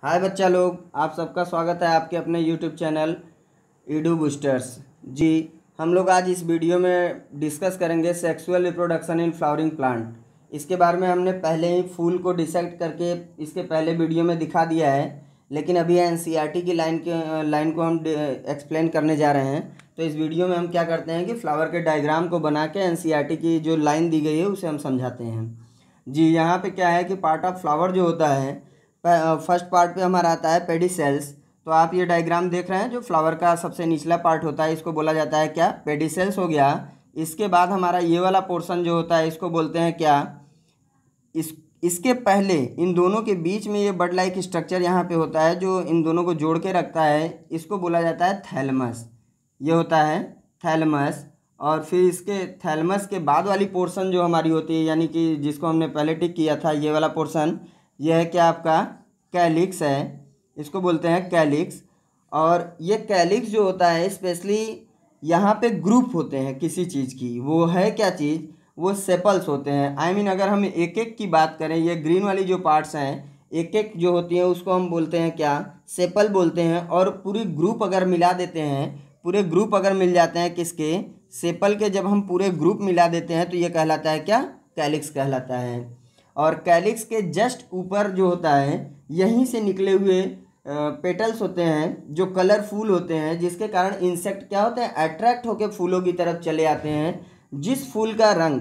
हाय बच्चा लोग, आप सबका स्वागत है आपके अपने यूट्यूब चैनल ईडू बूस्टर्स। जी, हम लोग आज इस वीडियो में डिस्कस करेंगे sexual reproduction in flowering plant. इसके बारे में हमने पहले ही फूल को डिसेक्ट करके इसके पहले वीडियो में दिखा दिया है, लेकिन अभी एनसीईआरटी की लाइन को हम एक्सप्लेन करने जा रहे हैं। तो इस वीडियो में हम क्या करते हैं कि फ्लावर के डायग्राम को बना के एनसीईआरटी की जो लाइन दी गई है उसे हम समझाते हैं। जी, यहाँ पे क्या है कि पार्ट ऑफ फ्लावर जो होता है, फर्स्ट पार्ट पे हमारा आता है पेडिसेल्स। तो आप ये डायग्राम देख रहे हैं, जो फ्लावर का सबसे निचला पार्ट होता है इसको बोला जाता है क्या, पेडिसेल्स हो गया। इसके बाद हमारा ये वाला पोर्शन जो होता है इसको बोलते हैं क्या, इसके पहले इन दोनों के बीच में ये बड लाइक स्ट्रक्चर यहाँ पे होता है जो इन दोनों को जोड़ के रखता है, इसको बोला जाता है थैलमस। ये होता है थैलमस। और फिर इसके थैलमस के बाद वाली पोर्शन जो हमारी होती है, यानी कि जिसको हमने पहले टिक किया था, ये वाला पोर्शन, यह है क्या आपका कैलिक्स है, इसको बोलते हैं कैलिक्स। और ये कैलिक्स जो होता है स्पेशली यहाँ पे ग्रुप होते हैं किसी चीज़ की, वो है क्या चीज़, वो सेपल्स होते हैं। आई मीन अगर हम एक एक की बात करें, ये ग्रीन वाली जो पार्ट्स हैं एक एक जो होती हैं उसको हम बोलते हैं क्या, सेपल बोलते हैं। और पूरी ग्रुप अगर मिला देते हैं, पूरे ग्रुप अगर मिल जाते हैं किसके, सेपल के, जब हम पूरे ग्रुप मिला देते हैं तो ये कहलाता है क्या, कैलिक्स कहलाता है। और कैलिक्स के जस्ट ऊपर जो होता है, यहीं से निकले हुए पेटल्स होते हैं जो कलरफुल होते हैं, जिसके कारण इंसेक्ट क्या होते हैं, अट्रैक्ट होकर फूलों की तरफ चले आते हैं। जिस फूल का रंग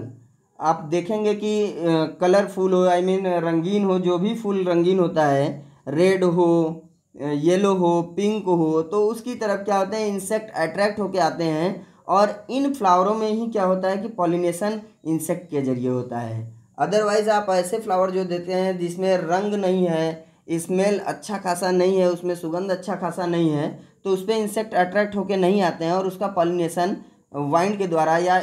आप देखेंगे कि कलरफुल हो, आई मीन रंगीन हो, जो भी फूल रंगीन होता है, रेड हो, येलो हो, पिंक हो, तो उसकी तरफ क्या होता है, इंसेक्ट अट्रैक्ट होके आते हैं। और इन फ्लावरों में ही क्या होता है कि पॉलिनेशन इंसेक्ट के जरिए होता है। अदरवाइज़ आप ऐसे फ्लावर जो देते हैं जिसमें रंग नहीं है, स्मेल अच्छा खासा नहीं है, उसमें सुगंध अच्छा खासा नहीं है, तो उस पर इंसेक्ट अट्रैक्ट होके नहीं आते हैं और उसका पॉलिनेशन वाइंड के द्वारा या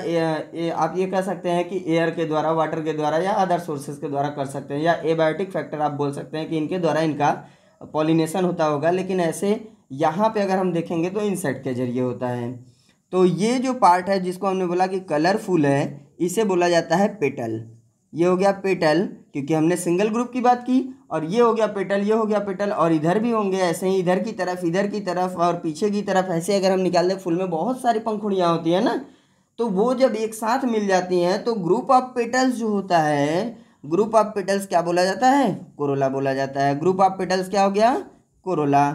आप ये कह सकते हैं कि एयर के द्वारा, वाटर के द्वारा या अदर सोर्सेज के द्वारा कर सकते हैं, या एबायोटिक फैक्टर आप बोल सकते हैं कि इनके द्वारा इनका पॉलिनेशन होता होगा। लेकिन ऐसे यहाँ पे अगर हम देखेंगे तो इंसेक्ट के जरिए होता है। तो ये जो पार्ट है जिसको हमने बोला कि कलरफुल है, इसे बोला जाता है पेटल। ये हो गया पेटल, क्योंकि हमने सिंगल ग्रुप की बात की। और ये हो गया पेटल, ये हो गया पेटल। और इधर भी होंगे ऐसे ही, इधर की तरफ, इधर की तरफ और पीछे की तरफ, ऐसे अगर हम निकाल दें, फूल में बहुत सारी पंखुड़ियाँ होती हैं ना, तो वो जब एक साथ मिल जाती हैं तो ग्रुप ऑफ पेटल्स जो होता है, ग्रुप ऑफ पेटल्स क्या बोला जाता है, कोरोला बोला जाता है। ग्रुप ऑफ पेटल्स क्या हो गया, कोरोला।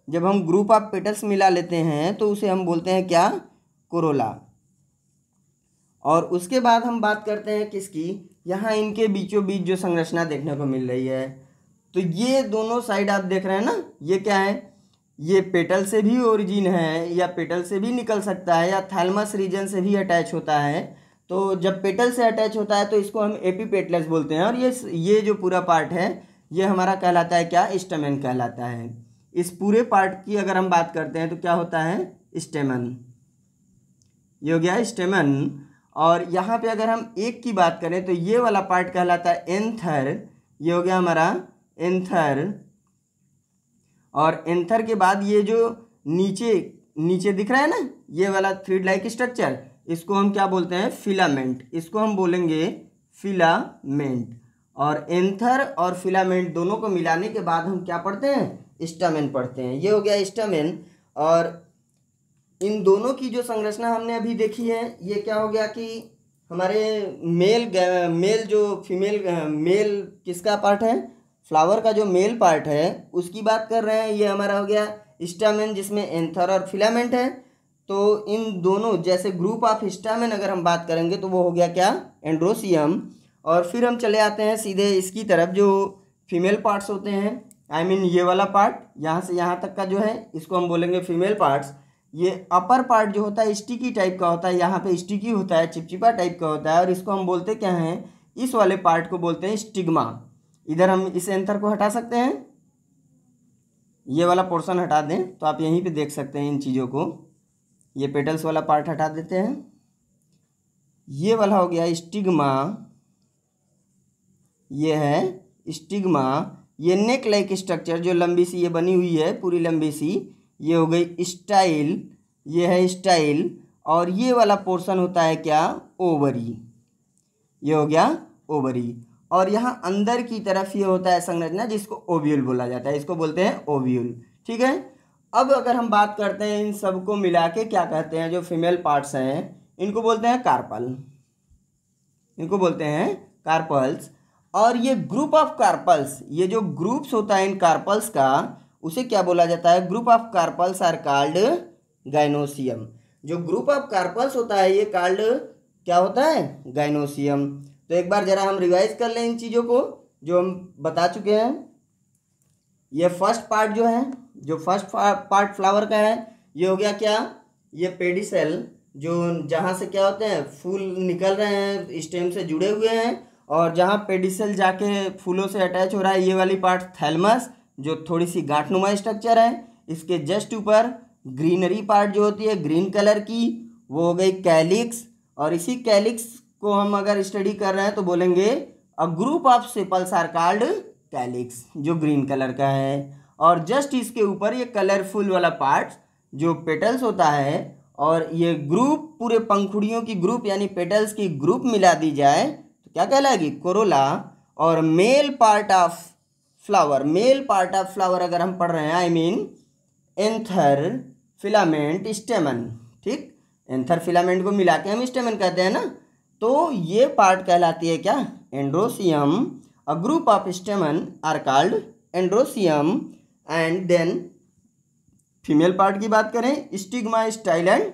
जब हम ग्रुप ऑफ पेटल्स मिला लेते हैं तो उसे हम बोलते हैं क्या, कोरोला। और उसके बाद हम बात करते हैं किसकी, यहाँ इनके बीचों बीच जो संरचना देखने को मिल रही है, तो ये दोनों साइड आप देख रहे हैं ना, ये क्या है, ये पेटल से भी ओरिजिन है या पेटल से भी निकल सकता है या थैलमस रीजन से भी अटैच होता है। तो जब पेटल से अटैच होता है तो इसको हम एपीपेटलस बोलते हैं। और ये जो पूरा पार्ट है ये हमारा कहलाता है क्या, स्टेमन कहलाता है। इस पूरे पार्ट की अगर हम बात करते हैं तो क्या होता है, स्टेमन। ये हो गया स्टेमन। और यहाँ पे अगर हम एक की बात करें तो ये वाला पार्ट कहलाता है एंथर। ये हो गया हमारा एंथर। और एंथर के बाद ये जो नीचे नीचे दिख रहा है ना, ये वाला थ्रेड लाइक स्ट्रक्चर, इसको हम क्या बोलते हैं, फिलामेंट। इसको हम बोलेंगे फिलामेंट। और एंथर और फिलामेंट दोनों को मिलाने के बाद हम क्या पढ़ते हैं, स्टामेन पढ़ते हैं। ये हो गया स्टामेन। और इन दोनों की जो संरचना हमने अभी देखी है, ये क्या हो गया कि हमारे मेल जो फीमेल मेल किसका पार्ट है, फ्लावर का जो मेल पार्ट है उसकी बात कर रहे हैं। ये हमारा हो गया स्टामेन, जिसमें एंथर और फिलामेंट है। तो इन दोनों जैसे ग्रुप ऑफ स्टामेन अगर हम बात करेंगे तो वो हो गया क्या, एंड्रोसियम। और फिर हम चले आते हैं सीधे इसकी तरफ, जो फीमेल पार्ट्स होते हैं, आई मीन ये वाला पार्ट यहाँ से यहाँ तक का जो है, इसको हम बोलेंगे फीमेल पार्ट्स। ये अपर पार्ट जो होता है स्टिकी टाइप का होता है, यहाँ पे स्टिकी होता है, चिपचिपा टाइप का होता है, और इसको हम बोलते क्या हैं, इस वाले पार्ट को बोलते हैं स्टिग्मा। इधर हम इस एंथर को हटा सकते हैं, ये वाला पोर्शन हटा दें तो आप यहीं पे देख सकते हैं इन चीज़ों को। ये पेटल्स वाला पार्ट हटा देते हैं, ये वाला हो गया स्टिग्मा, ये है स्टिग्मा। ये नेक लाइक स्ट्रक्चर जो लंबी सी ये बनी हुई है, पूरी लंबी सी, ये हो गई स्टाइल, ये है स्टाइल। और ये वाला पोर्शन होता है क्या, ओवरी। ये हो गया ओवरी। और यहाँ अंदर की तरफ ये होता है संरचना जिसको ओव्यूल बोला जाता है, इसको बोलते हैं ओव्यूल। ठीक है, अब अगर हम बात करते हैं इन सबको मिला के क्या कहते हैं, जो फीमेल पार्ट्स हैं इनको बोलते हैं कार्पल, इनको बोलते हैं कार्पल्स। और ये ग्रुप ऑफ कार्पल्स, ये जो ग्रुप्स होता है इन कार्पल्स का, उसे क्या बोला जाता है, group of carpels are called gynoecium. जो ग्रुप ऑफ कार्पल्स होता है ये कॉल्ड क्या होता है, गाइनोसियम। तो एक बार जरा हम रिवाइज कर लें इन चीज़ों को जो हम बता चुके हैं। ये फर्स्ट पार्ट जो है, जो फर्स्ट पार्ट फ्लावर का है, ये हो गया क्या, ये पेडिसेल, जो जहाँ से क्या होते हैं फूल निकल रहे हैं, स्टेम से जुड़े हुए हैं, और जहाँ पेडिसेल जाके फूलों से अटैच हो रहा है ये वाली पार्ट थैलमस, जो थोड़ी सी गांठनुमा स्ट्रक्चर है। इसके जस्ट ऊपर ग्रीनरी पार्ट जो होती है ग्रीन कलर की, वो हो गई कैलिक्स। और इसी कैलिक्स को हम अगर स्टडी कर रहे हैं तो बोलेंगे a group of sepals are called calyx, जो ग्रीन कलर का है। और जस्ट इसके ऊपर ये कलरफुल वाला पार्ट जो पेटल्स होता है, और ये ग्रुप पूरे पंखुड़ियों की ग्रुप यानी पेटल्स की ग्रुप मिला दी जाए तो क्या कहलाएगी, कोरोला। और male part of flower, male part of flower अगर हम पढ़ रहे हैं, आई मीन एंथर फिलामेंट स्टेमन। ठीक, एंथर फिलामेंट को मिला के हम स्टेमन कहते हैं ना, तो ये पार्ट कहलाती है क्या, androecium. A group of stamen are called androecium. And then female part की बात करें, स्टिग्मा, स्टाइल एंड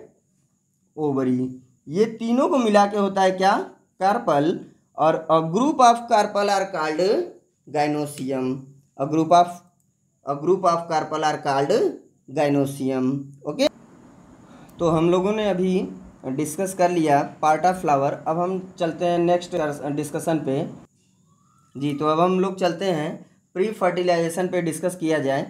ओवरी, ये तीनों को मिला के होता है क्या, कार्पल। और a group of carpel are called gynoecium. A group of carpel are called gynoecium. Okay, तो हम लोगों ने अभी डिस्कस कर लिया पार्ट ऑफ फ्लावर। अब हम चलते हैं नेक्स्ट डिस्कशन पे जी। तो अब हम लोग चलते हैं प्री फर्टिलाइजेशन पे डिस्कस किया जाए,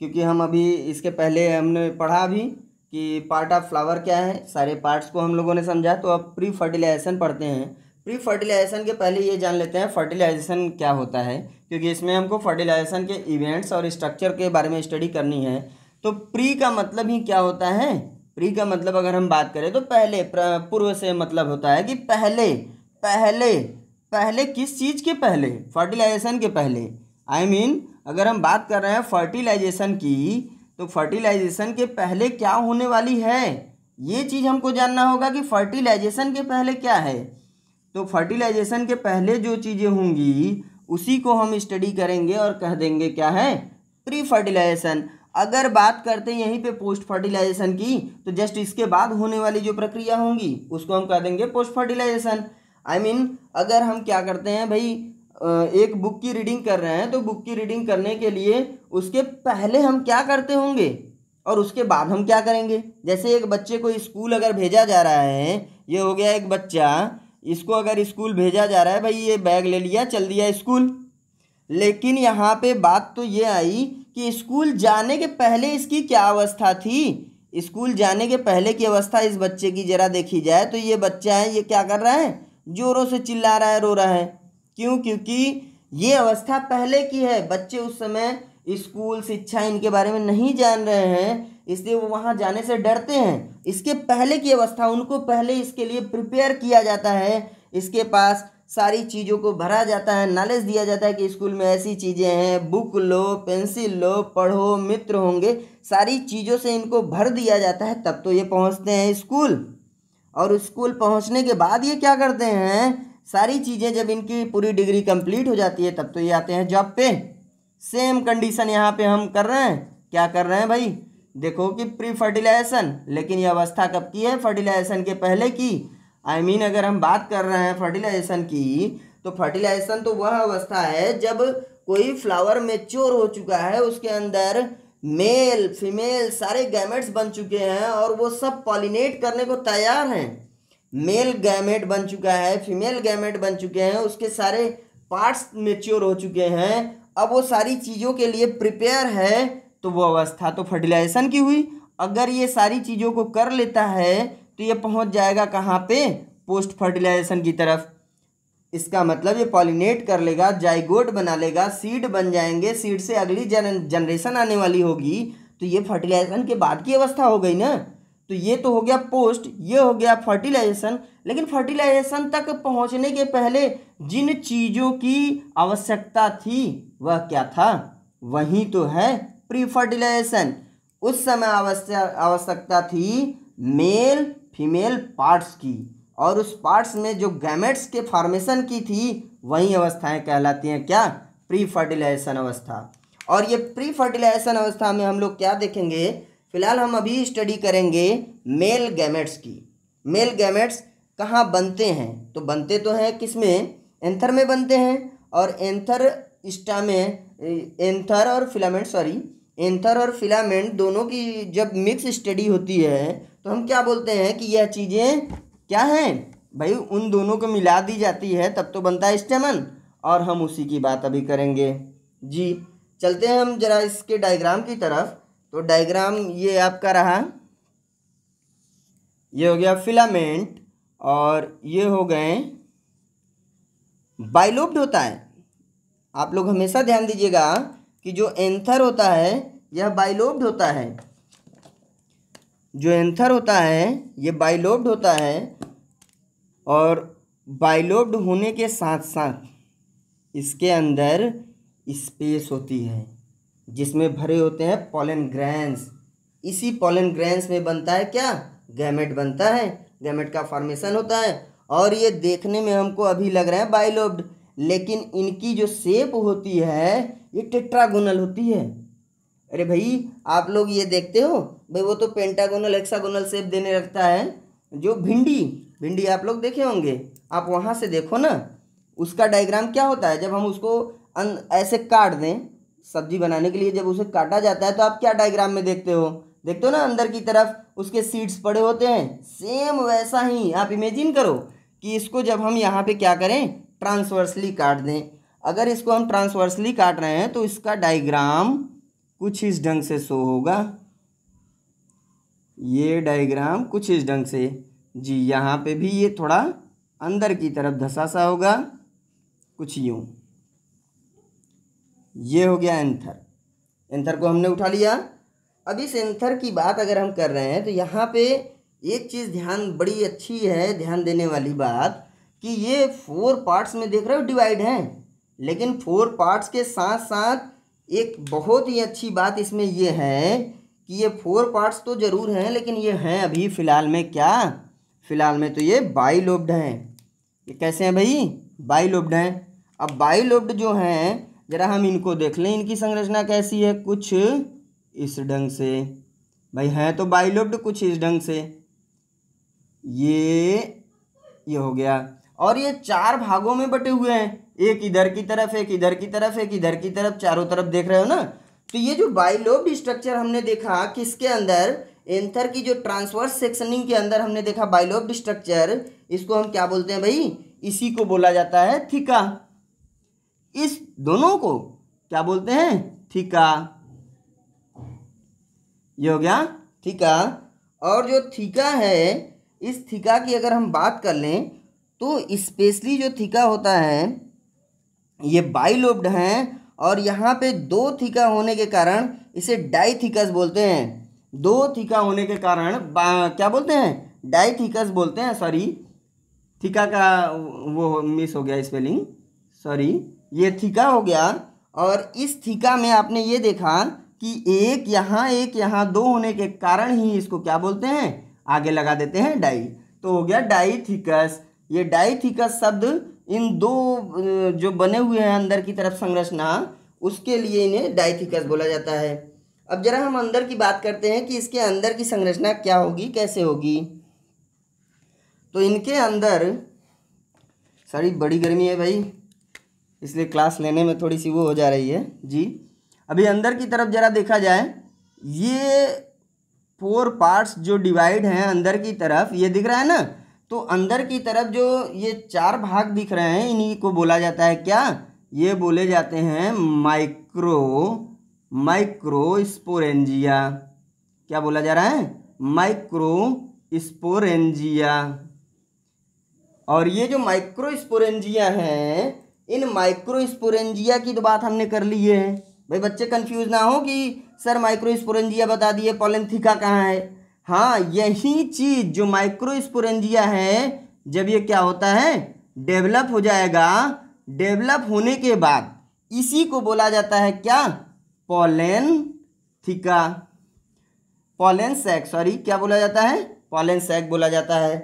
क्योंकि हम अभी इसके पहले हमने पढ़ा भी कि पार्ट ऑफ फ्लावर क्या है, सारे पार्ट्स को हम लोगों ने समझा। तो अब प्री फर्टिलाइजेशन पढ़ते हैं। प्री फर्टिलाइजेशन के पहले ये जान लेते हैं फर्टिलाइजेशन क्या होता है, क्योंकि इसमें हमको फर्टिलाइजेशन के इवेंट्स और स्ट्रक्चर के बारे में स्टडी करनी है। तो प्री का मतलब ही क्या होता है, प्री का मतलब अगर हम बात करें तो पहले, पूर्व से मतलब होता है कि पहले पहले पहले किस चीज़ के पहले, फर्टिलाइजेशन के पहले। आई मीन अगर हम बात कर रहे हैं फर्टिलाइजेशन की, तो फर्टिलाइजेशन के पहले क्या होने वाली है, ये चीज़ हमको जानना होगा कि फर्टिलाइजेशन के पहले क्या है। तो फर्टिलाइजेशन के पहले जो चीज़ें होंगी उसी को हम स्टडी करेंगे और कह देंगे क्या है, प्री फर्टिलाइजेशन। अगर बात करते हैं यहीं पे पोस्ट फर्टिलाइजेशन की, तो जस्ट इसके बाद होने वाली जो प्रक्रिया होंगी उसको हम कह देंगे पोस्ट फर्टिलाइजेशन। आई मीन अगर हम क्या करते हैं भाई, एक बुक की रीडिंग कर रहे हैं, तो बुक की रीडिंग करने के लिए उसके पहले हम क्या करते होंगे और उसके बाद हम क्या करेंगे। जैसे एक बच्चे को स्कूल अगर भेजा जा रहा है, ये हो गया एक बच्चा, इसको अगर स्कूल भेजा जा रहा है, भाई ये बैग ले लिया चल दिया स्कूल, लेकिन यहाँ पे बात तो ये आई कि स्कूल जाने के पहले इसकी क्या अवस्था थी। स्कूल जाने के पहले की अवस्था इस बच्चे की जरा देखी जाए तो ये बच्चा है, ये क्या कर रहा है, जोरों से चिल्ला रहा है, रो रहा है। क्यों, क्योंकि ये अवस्था पहले की है। बच्चे उस समय स्कूल, शिक्षा इनके बारे में नहीं जान रहे हैं, इसलिए वो वहाँ जाने से डरते हैं। इसके पहले की अवस्था, उनको पहले इसके लिए प्रिपेयर किया जाता है, इसके पास सारी चीज़ों को भरा जाता है, नॉलेज दिया जाता है कि स्कूल में ऐसी चीज़ें हैं, बुक लो, पेंसिल लो, पढ़ो, मित्र होंगे, सारी चीज़ों से इनको भर दिया जाता है, तब तो ये पहुंचते हैं स्कूल। और स्कूल पहुंचने के बाद ये क्या करते हैं, सारी चीज़ें जब इनकी पूरी डिग्री कंप्लीट हो जाती है तब तो ये आते हैं जॉब पे। सेम कंडीशन यहाँ पे हम कर रहे हैं, क्या कर रहे हैं भाई, देखो कि प्री फर्टिलाइजेशन, लेकिन ये अवस्था कब की है, फर्टिलाइजेशन के पहले की। आई मीन अगर हम बात कर रहे हैं फर्टिलाइजेशन की, तो फर्टिलाइजेशन तो वह अवस्था है जब कोई फ्लावर मैच्योर हो चुका है, उसके अंदर मेल फीमेल सारे गैमेट्स बन चुके हैं और वो सब पॉलिनेट करने को तैयार हैं। मेल गैमेट बन चुका है, फीमेल गैमेट बन चुके हैं, उसके सारे पार्ट्स मैच्योर हो चुके हैं, अब वो सारी चीज़ों के लिए प्रिपेयर है, तो वो अवस्था तो फर्टिलाइजेशन की हुई। अगर ये सारी चीज़ों को कर लेता है तो ये पहुंच जाएगा कहाँ पे, पोस्ट फर्टिलाइजेशन की तरफ। इसका मतलब ये पॉलिनेट कर लेगा, जाइगोट बना लेगा, सीड बन जाएंगे, सीड से अगली जनरेशन आने वाली होगी, तो ये फर्टिलाइजेशन के बाद की अवस्था हो गई ना। तो ये तो हो गया पोस्ट, ये हो गया फर्टिलाइजेशन। लेकिन फर्टिलाइजेशन तक पहुंचने के पहले जिन चीज़ों की आवश्यकता थी वह क्या था? वही तो है प्री फर्टिलाइजेशन। उस समय आवश्यकता थी मेल फीमेल पार्ट्स की, और उस पार्ट्स में जो गैमेट्स के फॉर्मेशन की थी वही अवस्थाएं कहलाती हैं क्या? प्री फर्टिलाइजेशन अवस्था। और ये प्री फर्टिलाइजेशन अवस्था में हम लोग क्या देखेंगे? फिलहाल हम अभी स्टडी करेंगे मेल गैमेट्स की। मेल गैमेट्स कहाँ बनते हैं? तो बनते तो हैं किसमें? एंथर में बनते हैं। और एंथर और फिलामेंट दोनों की जब मिक्स स्टडी होती है तो हम क्या बोलते हैं कि यह चीज़ें क्या हैं भाई? उन दोनों को मिला दी जाती है तब तो बनता है स्टेमन, और हम उसी की बात अभी करेंगे जी। चलते हैं हम जरा इसके डायग्राम की तरफ। तो डायग्राम ये आपका रहा, ये हो गया फिलामेंट, और ये हो गए बाइलोब्ड होता है। आप लोग हमेशा ध्यान दीजिएगा कि जो एंथर होता है यह बाइलोब्ड होता है। जो एंथर होता है ये बाइलोब्ड होता है, और बाइलोब्ड होने के साथ साथ इसके अंदर स्पेस होती है जिसमें भरे होते हैं पॉलन ग्रैन्स। इसी पॉलन ग्रैन्स में बनता है क्या? गैमेट बनता है, गैमेट का फॉर्मेशन होता है। और ये देखने में हमको अभी लग रहा है बाइलोब्ड, लेकिन इनकी जो शेप होती है ये टेट्रागोनल होती है। अरे भाई आप लोग ये देखते हो भाई, वो तो पेंटागोनल हेक्सागोनल शेप देने लगता है। जो भिंडी आप लोग देखे होंगे, आप वहाँ से देखो ना, उसका डायग्राम क्या होता है? जब हम उसको ऐसे काट दें सब्जी बनाने के लिए, जब उसे काटा जाता है तो आप क्या डायग्राम में देखते हो? देखते हो ना अंदर की तरफ उसके सीड्स पड़े होते हैं। सेम वैसा ही आप इमेजिन करो कि इसको जब हम यहाँ पे क्या करें, ट्रांसवर्सली काट दें। अगर इसको हम ट्रांसवर्सली काट रहे हैं तो इसका डायग्राम कुछ इस ढंग से शो होगा। ये डायग्राम कुछ इस ढंग से जी। यहाँ पे भी ये थोड़ा अंदर की तरफ धसा सा होगा, कुछ यूँ। ये हो गया एंथर। एंथर को हमने उठा लिया। अब इस एंथर की बात अगर हम कर रहे हैं तो यहाँ पे एक चीज़ ध्यान बड़ी अच्छी है, ध्यान देने वाली बात, कि ये 4 पार्ट्स में देख रहे हो डिवाइड हैं, लेकिन 4 पार्ट्स के साथ साथ एक बहुत ही अच्छी बात इसमें ये है कि ये 4 पार्ट्स तो ज़रूर हैं, लेकिन ये हैं अभी फ़िलहाल में क्या? फ़िलहाल में तो ये बाइलोब्ड हैं। ये कैसे हैं भाई? बाइलोब्ड हैं। अब बाइलोब्ड जो हैं, ज़रा हम इनको देख लें, इनकी संरचना कैसी है? कुछ इस ढंग से भाई, हैं तो बाइलोब्ड कुछ इस ढंग से। ये हो गया। और ये 4 भागों में बटे हुए हैं, एक इधर की तरफ, एक इधर की तरफ, एक इधर की तरफ, चारों तरफ देख रहे हो ना। तो ये जो बाइलोब्ड स्ट्रक्चर हमने देखा किसके अंदर? एंथर की जो ट्रांसवर्स सेक्शनिंग के अंदर हमने देखा बाइलोब्ड स्ट्रक्चर। इसको हम क्या बोलते हैं भाई? इसी को बोला जाता है थीका। इस दोनों को क्या बोलते हैं? थीका। ये हो गया थीका। और जो थीका है, इस थीका की अगर हम बात कर लें तो स्पेशली जो थीका होता है ये बाइलोब्ड हैं, और यहाँ पे 2 थीका होने के कारण इसे डाइथीकस बोलते हैं। 2 थीका होने के कारण क्या बोलते हैं? डाइथीकस बोलते हैं। सॉरी, थीका का वो मिस हो गया स्पेलिंग, सॉरी। ये थीका हो गया। और इस थीका में आपने ये देखा कि एक यहाँ 2 होने के कारण ही इसको क्या बोलते हैं? आगे लगा देते हैं डाई, तो हो गया डाइथीकस। ये डाइथीकस शब्द इन 2 जो बने हुए हैं अंदर की तरफ संरचना, उसके लिए इन्हें डाइथीकस बोला जाता है। अब जरा हम अंदर की बात करते हैं कि इसके अंदर की संरचना क्या होगी, कैसे होगी। तो इनके अंदर, सॉरी बड़ी गर्मी है भाई, इसलिए क्लास लेने में थोड़ी सी वो हो जा रही है जी। अभी अंदर की तरफ जरा देखा जाए, ये 4 पार्ट्स जो डिवाइड हैं अंदर की तरफ, ये दिख रहा है ना। तो अंदर की तरफ जो ये 4 भाग दिख रहे हैं, इन्हीं को बोला जाता है क्या? ये बोले जाते हैं माइक्रोस्पोरेंजिया। क्या बोला जा रहा है? माइक्रोस्पोरेंजिया। और ये जो माइक्रोस्पोरेंजिया हैं, इन माइक्रोस्पोरेंजिया की तो बात हमने कर ली है भाई। बच्चे कंफ्यूज ना हो कि सर माइक्रोस्पोरेंजिया बता दिए, पॉलन थीका कहाँ है। हाँ, यही चीज़ जो माइक्रोस्पोरेंजिया है, जब ये क्या होता है, डेवलप हो जाएगा, डेवलप होने के बाद इसी को बोला जाता है क्या, पॉलन थिका, पॉलन सैक, सॉरी क्या बोला जाता है, पॉलन सैक बोला जाता है।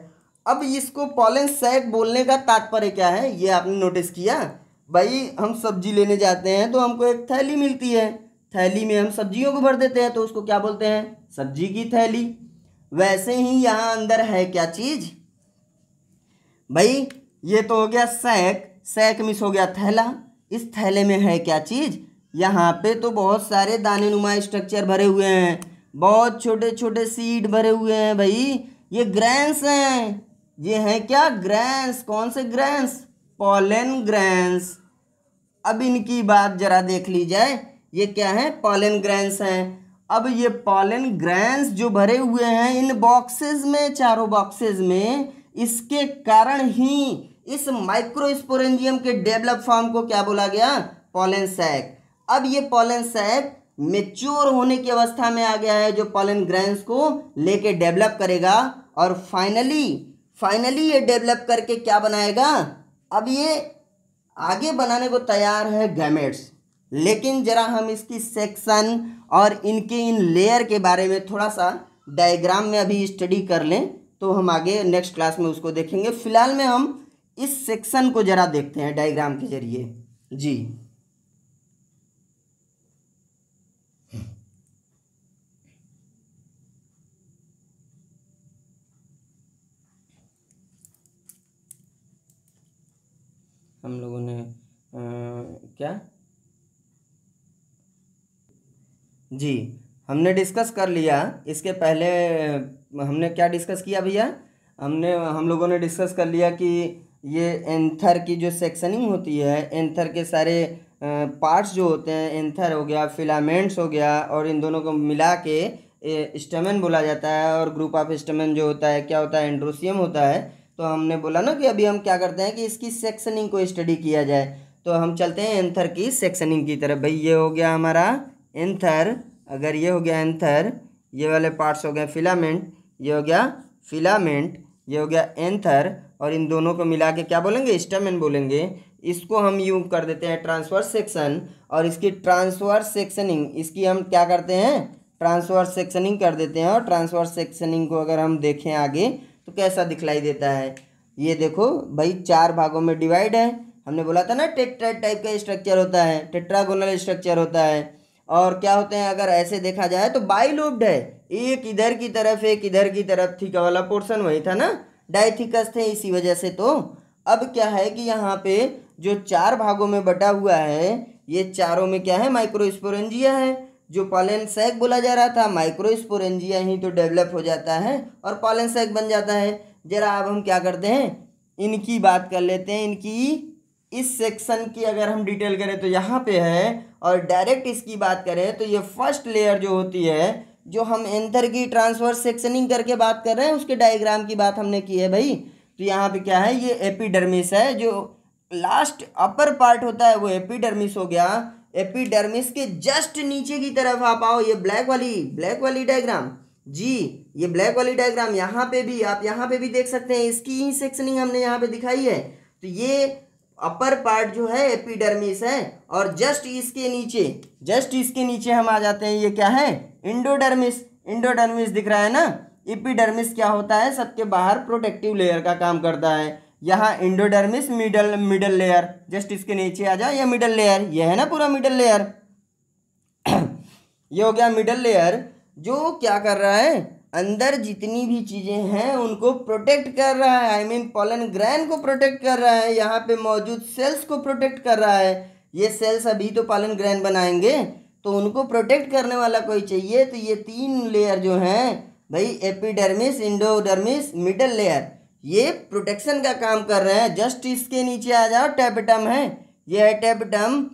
अब इसको पॉलन सैक बोलने का तात्पर्य क्या है, ये आपने नोटिस किया। भाई हम सब्जी लेने जाते हैं तो हमको एक थैली मिलती है, थैली में हम सब्जियों को भर देते हैं तो उसको क्या बोलते हैं, सब्जी की थैली। वैसे ही यहाँ अंदर है क्या चीज भाई, ये तो हो गया सैक, सैक मिस हो गया थैला। इस थैले में है क्या चीज, यहाँ पे तो बहुत सारे दाने नुमा स्ट्रक्चर भरे हुए हैं, बहुत छोटे छोटे सीड भरे हुए हैं भाई, ये ग्रैन्स हैं, ये हैं क्या, ग्रैन्स। कौन से ग्रैन्स, पॉलन ग्रैन्स। अब इनकी बात जरा देख ली जाए, ये क्या है, पॉलन ग्रैन्स हैं। अब ये पॉलन ग्रैन्स जो भरे हुए हैं इन बॉक्सेस में, चारों बॉक्सेस में, इसके कारण ही इस माइक्रोस्पोरेंजियम के डेवलप फॉर्म को क्या बोला गया, पॉलन सैक। अब ये पॉलन सैक मेच्योर होने की अवस्था में आ गया है, जो पॉलन ग्रैन्स को लेके डेवलप करेगा और फाइनली ये डेवलप करके क्या बनाएगा, अब ये आगे बनाने को तैयार है गैमेट्स। लेकिन जरा हम इसकी सेक्शन और इनके इन लेयर के बारे में थोड़ा सा डायग्राम में अभी स्टडी कर लें तो हम आगे नेक्स्ट क्लास में उसको देखेंगे। फिलहाल में हम इस सेक्शन को जरा देखते हैं डायग्राम के जरिए। जी हम लोगों ने क्या जी हमने डिस्कस कर लिया। इसके पहले हमने क्या डिस्कस किया भैया, हम लोगों ने डिस्कस कर लिया कि ये एंथर की जो सेक्शनिंग होती है, एंथर के सारे पार्ट्स जो होते हैं, एंथर हो गया, फिलामेंट्स हो गया, और इन दोनों को मिला के स्टैमेन बोला जाता है। और ग्रुप ऑफ स्टैमेन जो होता है क्या होता है, एंड्रोसियम होता है। तो हमने बोला ना कि अभी हम क्या करते हैं कि इसकी सेक्शनिंग को स्टडी किया जाए। तो हम चलते हैं एंथर की सेक्शनिंग की तरफ। भाई ये हो गया हमारा एंथर, अगर ये हो गया एंथर, ये वाले पार्ट्स हो गए फिलामेंट, ये हो गया फिलामेंट, ये हो गया एंथर, और इन दोनों को मिला के क्या बोलेंगे, स्टैमेन बोलेंगे। इसको हम यूँ कर देते हैं ट्रांसवर्स सेक्शन, और इसकी ट्रांसवर्स सेक्शनिंग, इसकी हम क्या करते हैं, ट्रांसवर्स सेक्शनिंग कर देते हैं। और ट्रांसवर्स सेक्शनिंग को अगर हम देखें आगे तो कैसा दिखलाई देता है, ये देखो भाई 4 भागों में डिवाइड है। हमने बोला था ना टेट्राड टाइप का स्ट्रक्चर होता है, टेट्रागोनल स्ट्रक्चर होता है। और क्या होते हैं, अगर ऐसे देखा जाए तो बाइलोब्ड है, एक इधर की तरफ एक इधर की तरफ, थीका वाला पोर्शन वही था ना, डाइथिकस थे इसी वजह से। तो अब क्या है कि यहाँ पे जो 4 भागों में बटा हुआ है, ये चारों में क्या है, माइक्रोस्पोरेंजिया है। जो पॉलन सैक बोला जा रहा था, माइक्रोस्पोरेंजिया ही तो डेवलप हो जाता है और पॉलन सैक बन जाता है। जरा अब हम क्या करते हैं, इनकी बात कर लेते हैं। इनकी इस सेक्शन की अगर हम डिटेल करें तो यहाँ पे है, और डायरेक्ट इसकी बात करें तो ये फर्स्ट लेयर जो होती है, जो हम एंथर की ट्रांसवर्स सेक्शनिंग करके बात कर रहे हैं, उसके डायग्राम की बात हमने की है भाई। तो यहाँ पे क्या है, ये एपिडर्मिस है, जो लास्ट अपर पार्ट होता है वो एपिडर्मिस हो गया। एपिडर्मिस के जस्ट नीचे की तरफ आप आओ, ये ब्लैक वाली डायग्राम जी, ये ब्लैक वाली डायग्राम यहाँ पे भी आप यहाँ पे भी देख सकते हैं, इसकी ही सेक्शनिंग हमने यहाँ पे दिखाई है। तो ये अपर पार्ट जो है एपिडर्मिस है, और जस्ट इसके नीचे हम आ जाते हैं, ये क्या है, इंडोडर्मिस दिख रहा है ना। एपिडर्मिस क्या होता है, सबके बाहर प्रोटेक्टिव लेयर का काम करता है। यहाँ इंडोडर्मिस मिडल लेयर, जस्ट इसके नीचे आ जाए, या मिडल लेयर, ये है ना पूरा मिडल लेयर ये हो गया मिडल लेयर, जो क्या कर रहा है, अंदर जितनी भी चीज़ें हैं उनको प्रोटेक्ट कर रहा है। आई मीन पॉलन ग्रैन को प्रोटेक्ट कर रहा है, यहाँ पे मौजूद सेल्स को प्रोटेक्ट कर रहा है। ये सेल्स अभी तो पॉलन ग्रैन बनाएंगे, तो उनको प्रोटेक्ट करने वाला कोई चाहिए। तो ये 3 लेयर जो हैं भाई, एपिडर्मिस, इंडोडर्मिस, मिडल लेयर, ये प्रोटेक्शन का काम कर रहे हैं। जस्ट इसके नीचे आ जाओ, टैपेटम है, ये है टैपेटम,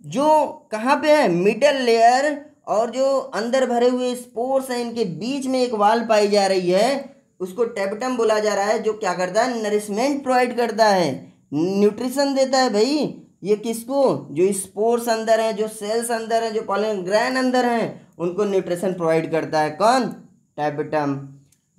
जो कहाँ पे है, मिडल लेयर, और जो अंदर भरे हुए स्पोर्स हैं इनके बीच में एक वाल पाई जा रही है, उसको टैपेटम बोला जा रहा है, जो क्या करता है, नरिशमेंट प्रोवाइड करता है, न्यूट्रिशन देता है भाई। ये किसको, जो स्पोर्स अंदर हैं, जो सेल्स अंदर हैं, जो पॉलन ग्रैन अंदर हैं, उनको न्यूट्रिशन प्रोवाइड करता है कौन, टैपेटम।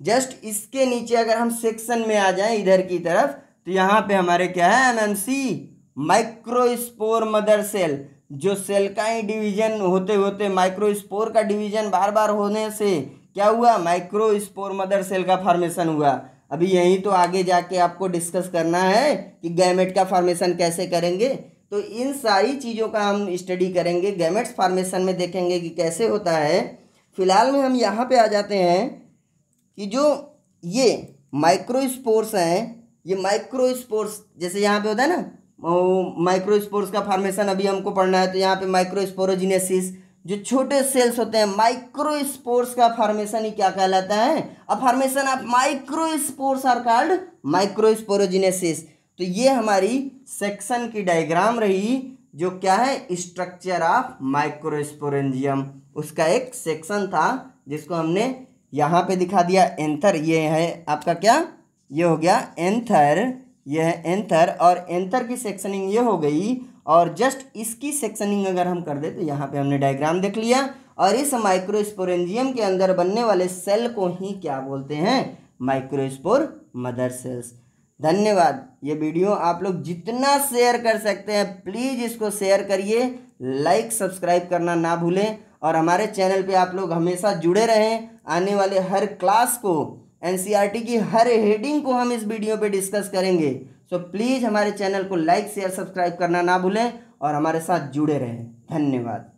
जस्ट इसके नीचे अगर हम सेक्शन में आ जाएं इधर की तरफ, तो यहाँ पे हमारे क्या है एमएमसी माइक्रोस्पोर मदर सेल, जो सेल का ही डिवीजन होते होते माइक्रोस्पोर का डिवीजन बार बार होने से क्या हुआ, माइक्रोस्पोर मदर सेल का फॉर्मेशन हुआ। अभी यही तो आगे जाके आपको डिस्कस करना है कि गैमेट का फॉर्मेशन कैसे करेंगे, तो इन सारी चीज़ों का हम स्टडी करेंगे। गैमेट्स फॉर्मेशन में देखेंगे कि कैसे होता है। फिलहाल में हम यहाँ पे आ जाते हैं कि जो ये माइक्रोस्पोर्स हैं, ये माइक्रोस्पोर्स जैसे यहाँ पे होता है ना माइक्रोस्पोर्स का फॉर्मेशन अभी हमको पढ़ना है, तो यहाँ पे माइक्रोस्पोरोजिनेसिस, जो छोटे सेल्स होते हैं माइक्रोस्पोर्स का फॉर्मेशन ही क्या कहलाता है, a formation of microspores are called microsporogenesis. तो ये हमारी सेक्शन की डायग्राम रही, जो क्या है स्ट्रक्चर ऑफ माइक्रोस्पोरेंजियम, उसका एक सेक्शन था जिसको हमने यहाँ पे दिखा दिया। एंथर ये है आपका क्या, ये हो गया एंथर, ये है एंथर, और एंथर की सेक्शनिंग ये हो गई, और जस्ट इसकी सेक्शनिंग अगर हम कर दे तो यहाँ पे हमने डायग्राम देख लिया। और इस माइक्रोस्पोरेंजियम के अंदर बनने वाले सेल को ही क्या बोलते हैं, माइक्रोस्पोर मदर सेल्स। धन्यवाद। ये वीडियो आप लोग जितना शेयर कर सकते हैं प्लीज़ इसको शेयर करिए, लाइक सब्सक्राइब करना ना भूलें, और हमारे चैनल पे आप लोग हमेशा जुड़े रहें। आने वाले हर क्लास को, एनसीईआरटी की हर हेडिंग को हम इस वीडियो पे डिस्कस करेंगे। सो प्लीज़ हमारे चैनल को लाइक शेयर सब्सक्राइब करना ना भूलें और हमारे साथ जुड़े रहें। धन्यवाद।